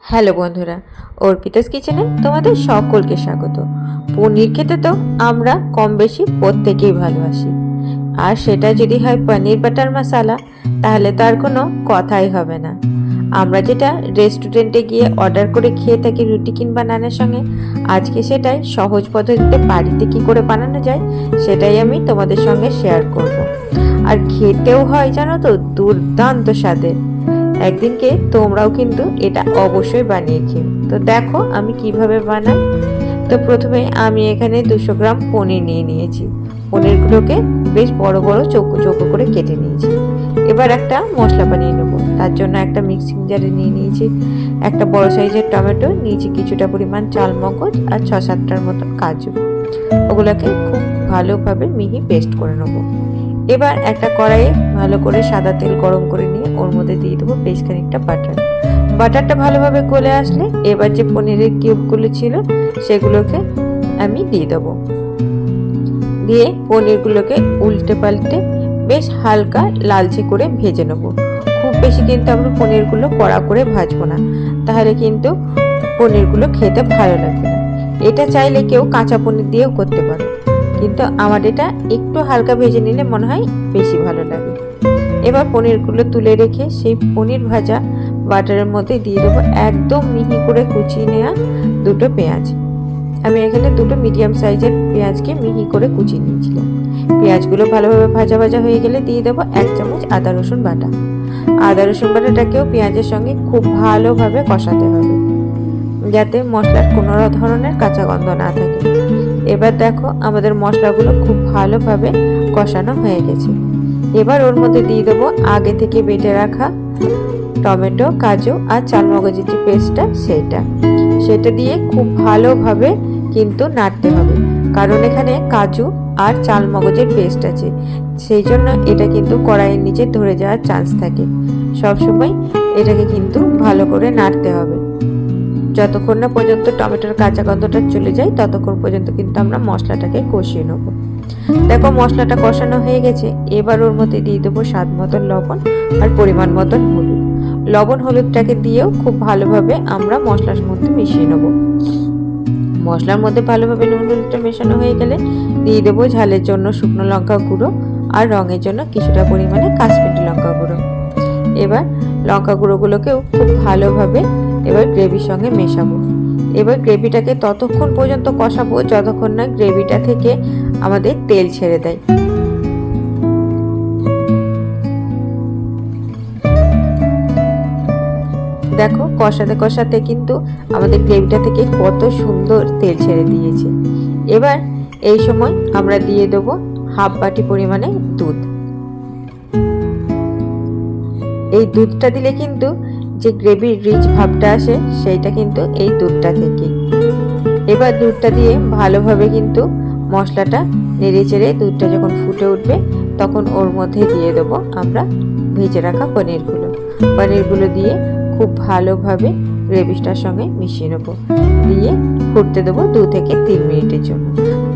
Hello বন্ধুরা, অর্পিতাস কিচেনে তোমাদের সকলকে স্বাগত। পনির খেতে তো আমরা কম বেশি প্রত্যেকেই ভালোবাসি, আর সেটা যদি হয় পনির বাটার মশালা, তাহলে তো আর কোনো কথাই হবে না। আমরা যেটা রেস্টুরেন্টে গিয়ে অর্ডার করে খেয়ে থাকি রুটি কিংবা নানের সঙ্গে, আজকে সেটাই সহজ পদ্ধতিতে বাড়িতে কি করে বানানো যায় সেটাই আমি তোমাদের সঙ্গে শেয়ার করব। আর খেতেও হয় জানো তো, দুর্দান্ত স্বাদের। একদিনকে তোমরাও কিন্তু এটা অবশ্যই বানিয়ে খেও। তো দেখো আমি কিভাবে বানাই। তো প্রথমে আমি এখানে 200 গ্রাম পনির নিয়ে নিয়েছি। পনিরগুলোকে বেশ বড় বড় চৌকো চৌকো করে কেটে নিয়েছি। এবার একটা মশলা বানিয়ে নেবো। তার জন্য একটা মিক্সিং জারে নিয়ে নিয়েছি একটা বড় সাইজের টমেটো, নিয়েছি কিছুটা পরিমাণ চালমগজ আর 6-7টার মতন কাজু। ওগুলোকে খুব ভালোভাবে মিহি পেস্ট করে নেবো। এবার একটা কড়াইয়ে ভালো করে সাদা তেল গরম করে নিয়ে ওর মধ্যে দিয়ে দেবো বেশ খানিকটা বাটারটা ভালোভাবে গলে আসলে এবার যে পনিরের কিউবগুলো ছিল সেগুলোকে আমি দিয়ে দেবো। দিয়ে পনিরগুলোকে উল্টে পাল্টে বেশ হালকা লালচে করে ভেজে নেবো। খুব বেশি কিন্তু আমরা পনিরগুলো কড়া করে ভাজবো না, তাহলে কিন্তু পনিরগুলো খেতে ভালো লাগবে না। এটা চাইলে কেউ কাঁচা পনির দিয়েও করতে পারো, কিন্তু আমার এটা একটু হালকা ভেজে নিলে মনে হয় বেশি ভালো লাগে। এবার পনিরগুলো তুলে রেখে সেই পনির ভাজা বাটারের মধ্যে দিয়ে দেবো একদম মিহি করে কুচিয়ে নেওয়া দুটো পেঁয়াজ। আমি এখানে দুটো মিডিয়াম সাইজের পেঁয়াজকে মিহি করে কুচিয়ে নিয়েছিলাম। পেঁয়াজগুলো ভালোভাবে ভাজা ভাজা হয়ে গেলে দিয়ে দেবো 1 চামচ আদা রসুন বাটা। আদা রসুন বাটাটাকেও পেঁয়াজের সঙ্গে খুব ভালোভাবে কষাতে হবে, যাতে মশলার কোনো ধরনের কাঁচা গন্ধ না থাকে। এবার দেখো আমাদের মশলাগুলো খুব ভালোভাবে কষানো হয়ে গেছে। এবার ওর মধ্যে দিয়ে দেবো আগে থেকে বেটে রাখা টমেটো, কাজু আর চালমগজের যে পেস্টটা সেটা দিয়ে খুব ভালোভাবে কিন্তু নাড়তে হবে, কারণ এখানে কাজু আর চালমগজের পেস্ট আছে, সেই জন্য এটা কিন্তু কড়াইয়ের নিচে ধরে যাওয়ার চান্স থাকে। সবসময় এটাকে কিন্তু ভালো করে নাড়তে হবে। যতক্ষণ না পর্যন্ত টমেটোর কাঁচা গন্ধটা চলে যায় ততক্ষণ পর্যন্ত কিন্তু আমরা মশলাটাকে কষিয়ে নেবো। দেখো মশলাটা কষানো হয়ে গেছে। এবার ওর মধ্যে দিয়ে দেবো স্বাদ মতন লবণ আর পরিমাণ মতন হলুদ। লবণ হলুদটাকে দিয়েও খুব ভালোভাবে আমরা মশলার মধ্যে মিশিয়ে নেবো। মশলার মধ্যে ভালোভাবে নুন হলুদটা মেশানো হয়ে গেলে দিয়ে দেবো ঝালের জন্য শুকনো লঙ্কা গুঁড়ো আর রঙের জন্য কিছুটা পরিমাণে কাশ্মীরি লঙ্কা গুঁড়ো। এবার লঙ্কা গুঁড়োগুলোকেও খুব ভালোভাবে এবার গ্রেভির সঙ্গে মেশাবো। এবার গ্রেভিটাকে ততক্ষণ পর্যন্ত কষাবো যতক্ষণ না গ্রেভিটা থেকে আমাদের তেল ছেড়ে দেয়। দেখো কষাতে কষাতে কিন্তু আমাদের গ্রেভিটা থেকে কত সুন্দর তেল ছেড়ে দিয়েছে। এবার এই সময় আমরা দিয়ে দেবো হাফ বাটি পরিমাণে দুধ। এই দুধটা দিলে কিন্তু যে গ্রেভির রিচ ভাবটা আসে সেইটা কিন্তু এই দুধটা থেকে। এবার দুধটা দিয়ে ভালোভাবে কিন্তু মশলাটা নেড়ে চেড়ে দুধটা যখন ফুটে উঠবে তখন ওর মধ্যে দিয়ে দেবো আমরা ভেজে রাখা পনিরগুলো দিয়ে খুব ভালোভাবে গ্রেভিটার সঙ্গে মিশিয়ে নেবো। দিয়ে ফুটতে দেবো 2 থেকে 3 মিনিটের জন্য।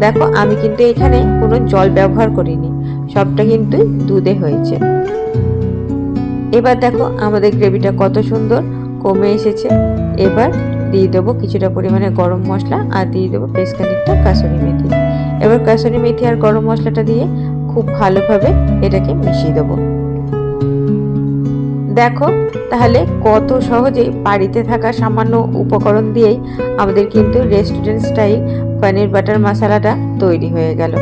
দেখো আমি কিন্তু এখানে কোনো জল ব্যবহার করিনি, সবটা কিন্তু দুধে হয়েছে। এবার দেখো আমাদের গ্রেভিটা কত সুন্দর কমে এসেছে। এবার দিয়ে দেবো কিছুটা পরিমাণে গরম মশলা আর দিয়ে দেবো বেশ খানিকটা কাসুরি মেথি। এবার কাসুরি মেথি আর গরম মশলাটা দিয়ে খুব ভালোভাবে এটাকে মিশিয়ে দেবো। দেখো তাহলে কত সহজে বাড়িতে থাকা সামান্য উপকরণ দিয়েই আমাদের কিন্তু রেস্টুরেন্ট স্টাইল পনির বাটার মশলাটা তৈরি হয়ে গেল।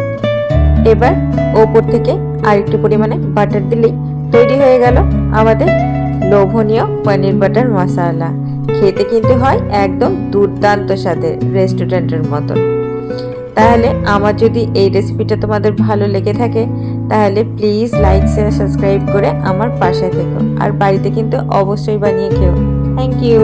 এবার ওপর থেকে আরেকটু পরিমাণে বাটার দিলেই তৈরি হয়ে গেল আমাদের লোভনীয় পনির বাটার মশলা। খেতে কিন্তু হয় একদম দুর্দান্ত স্বাদের, রেস্টুরেন্টের মতন। তাহলে আমার যদি এই রেসিপিটা তোমাদের ভালো লেগে থাকে তাহলে প্লিজ লাইক শেয়ার সাবস্ক্রাইব করে আমার পাশে থেকো, আর বাড়িতে কিন্তু অবশ্যই বানিয়ে খেও। Thank you.